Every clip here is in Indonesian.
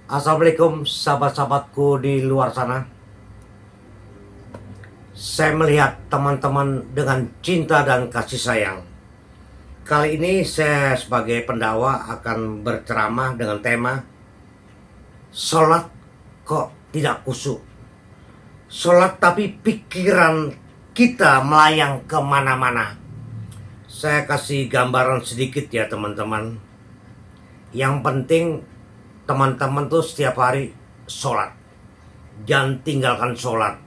Assalamualaikum sahabat-sahabatku di luar sana. Saya melihat teman-teman dengan cinta dan kasih sayang. Kali ini saya sebagai pendakwah akan berceramah dengan tema sholat kok tidak khusyuk. Sholat tapi pikiran kita melayang kemana-mana. Saya kasih gambaran sedikit ya teman-teman. Yang penting teman-teman tuh setiap hari sholat. Jangan tinggalkan sholat.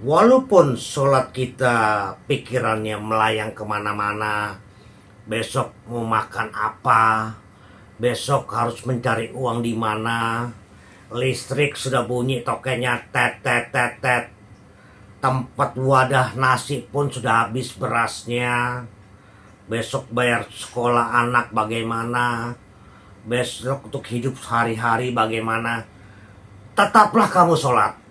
Walaupun sholat kita pikirannya melayang kemana-mana. Besok mau makan apa, besok harus mencari uang di mana, listrik sudah bunyi tokenya tet tet tet tet, tempat wadah nasi pun sudah habis berasnya, besok bayar sekolah anak bagaimana, besok untuk hidup sehari-hari bagaimana. Tetaplah kamu sholat.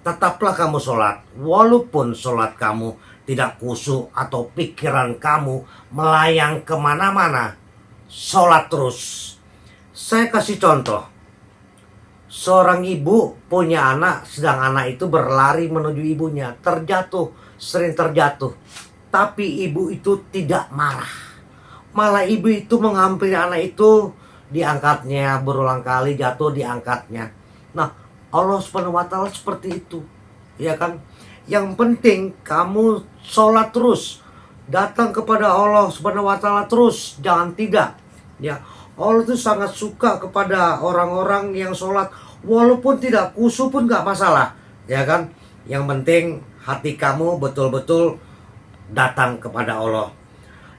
Tetaplah kamu sholat. Walaupun sholat kamu tidak khusyuk atau pikiran kamu melayang kemana-mana, sholat terus. Saya kasih contoh. Seorang ibu punya anak, sedang anak itu berlari menuju ibunya, terjatuh, sering terjatuh. Tapi ibu itu tidak marah. Malah ibu itu menghampiri anak itu, diangkatnya berulang kali, jatuh diangkatnya. Nah, Allah SWT seperti itu, ya kan? Yang penting kamu sholat terus, datang kepada Allah SWT terus, jangan tidak. Ya, Allah itu sangat suka kepada orang-orang yang sholat, walaupun tidak khusyuk pun gak masalah, ya kan? Yang penting hati kamu betul-betul datang kepada Allah.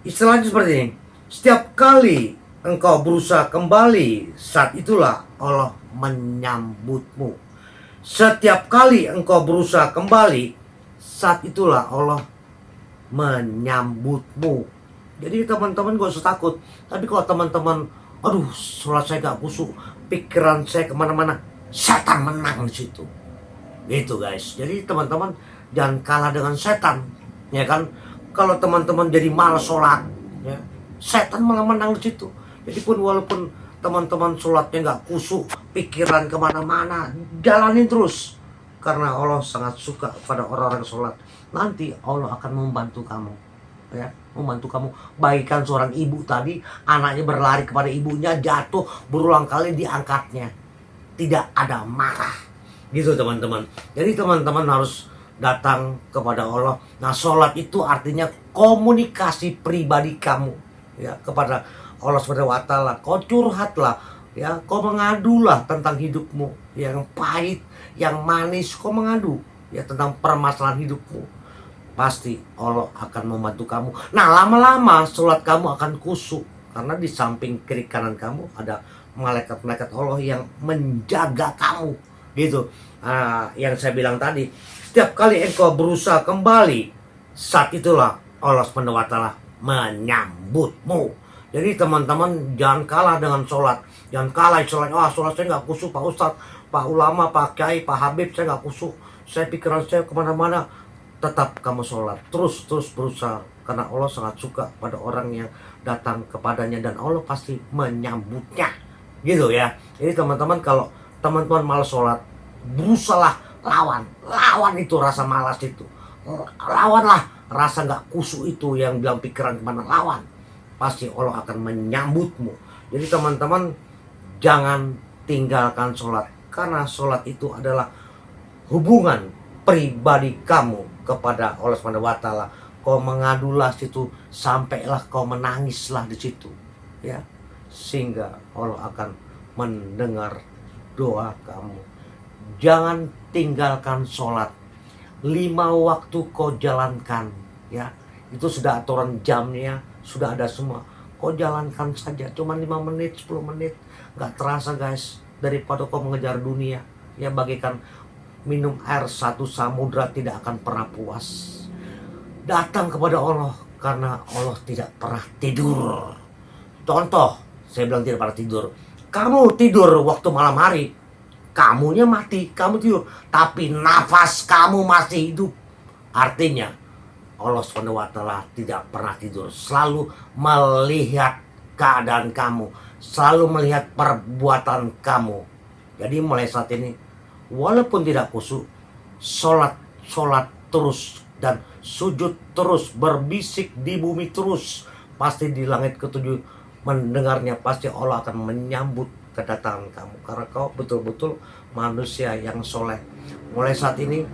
Istilahnya seperti ini, setiap kali engkau berusaha kembali, saat itulah Allah menyambutmu. Setiap kali engkau berusaha kembali, saat itulah Allah menyambutmu. Jadi teman-teman gak usah takut. Tapi kalau teman-teman, aduh sholat saya gak khusyuk, pikiran saya kemana-mana, setan menang di situ. Gitu guys. Jadi teman-teman jangan kalah dengan setan, ya kan? Kalau teman-teman jadi malas sholat, ya, setan malah menang di situ. Jadi pun walaupun teman-teman sholatnya nggak khusyuk, pikiran kemana-mana, jalanin terus. Karena Allah sangat suka pada orang-orang sholat. Nanti Allah akan membantu kamu, ya, membantu kamu. Bagaikan seorang ibu tadi, anaknya berlari kepada ibunya, jatuh berulang kali diangkatnya, tidak ada marah. Gitu teman-teman. Jadi teman-teman harus datang kepada Allah. Nah, sholat itu artinya komunikasi pribadi kamu, ya, kepada Allah SWT. Kau curhatlah, ya, kau mengadulah tentang hidupmu yang pahit, yang manis, kau mengadu, ya, tentang permasalahan hidupmu. Pasti Allah akan membantu kamu. Nah, lama-lama sholat kamu akan khusyuk, karena di samping kiri kanan kamu ada malaikat-malaikat Allah yang menjaga kamu, gitu. Yang saya bilang tadi, setiap kali engkau berusaha kembali, saat itulah Allah SWT menyambutmu. Jadi teman-teman jangan kalah dengan sholat. Jangan kalah sholat. Sholat saya nggak khusyuk Pak Ustadz, Pak Ulama, Pak Kiai, Pak Habib, saya nggak khusyuk. Saya pikiran saya kemana-mana. Tetap kamu sholat. Terus berusaha. Karena Allah sangat suka pada orang yang datang kepadanya. Dan Allah pasti menyambutnya. Gitu ya. Jadi teman-teman kalau teman-teman malas sholat, berusahalah lawan. Lawan itu rasa malas itu. Lawanlah rasa nggak khusyuk itu yang bilang pikiran kemana. Lawan. Pasti Allah akan menyambutmu. Jadi teman-teman jangan tinggalkan sholat. Karena sholat itu adalah hubungan pribadi kamu kepada Allah SWT. Kau mengadulah situ, sampailah kau menangislah di situ, ya, sehingga Allah akan mendengar doa kamu. Jangan tinggalkan sholat. 5 waktu kau jalankan, ya. Itu sudah aturan jamnya, sudah ada semua. Kau jalankan saja, cuma 5 menit, 10 menit. Gak terasa guys, daripada kau mengejar dunia. Ya, bagaikan minum air satu samudra tidak akan pernah puas. datang kepada Allah karena Allah tidak pernah tidur. Contoh, saya bilang tidak pernah tidur. Kamu tidur waktu malam hari, kamunya mati, kamu tidur, tapi nafas kamu masih hidup. Artinya Allah SWT tidak pernah tidur, selalu melihat keadaan kamu, selalu melihat perbuatan kamu. Jadi mulai saat ini, walaupun tidak khusyuk, sholat terus dan sujud terus, berbisik di bumi terus, pasti di langit ketujuh mendengarnya, pasti Allah akan menyambut kedatangan kamu karena kau betul-betul manusia yang soleh. Mulai saat ini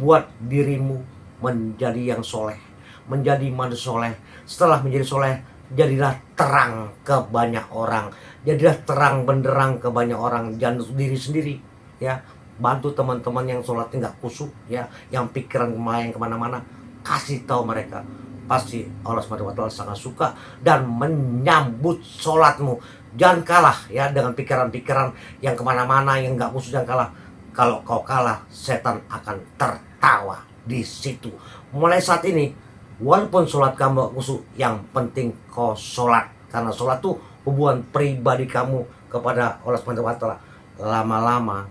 buat dirimu menjadi yang soleh, menjadi manusia soleh. Setelah menjadi soleh, jadilah terang ke banyak orang, jadilah terang benderang ke banyak orang. Jangan untuk diri sendiri, ya. Bantu teman-teman yang sholatnya nggak khusyuk, ya, yang pikiran melayang kemana-mana, kasih tahu mereka. Pasti Allah SWT sangat suka dan menyambut sholatmu. Jangan kalah ya dengan pikiran-pikiran yang kemana-mana, yang nggak khusyuk. Jangan kalah. Kalau kau kalah, setan akan tertawa di situ. Mulai saat ini, walaupun sholat kamu khusyuk, yang penting kau sholat. Karena sholat itu hubungan pribadi kamu kepada Allah SWT. Lama-lama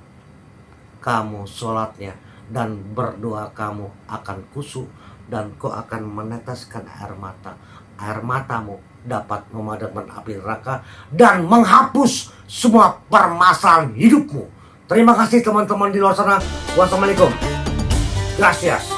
kamu sholatnya dan berdoa kamu akan khusyuk, dan kau akan meneteskan air mata. Air matamu dapat memadamkan api neraka dan menghapus semua permasalahan hidupmu. Terima kasih teman-teman di luar sana. Wassalamualaikum. Gracias.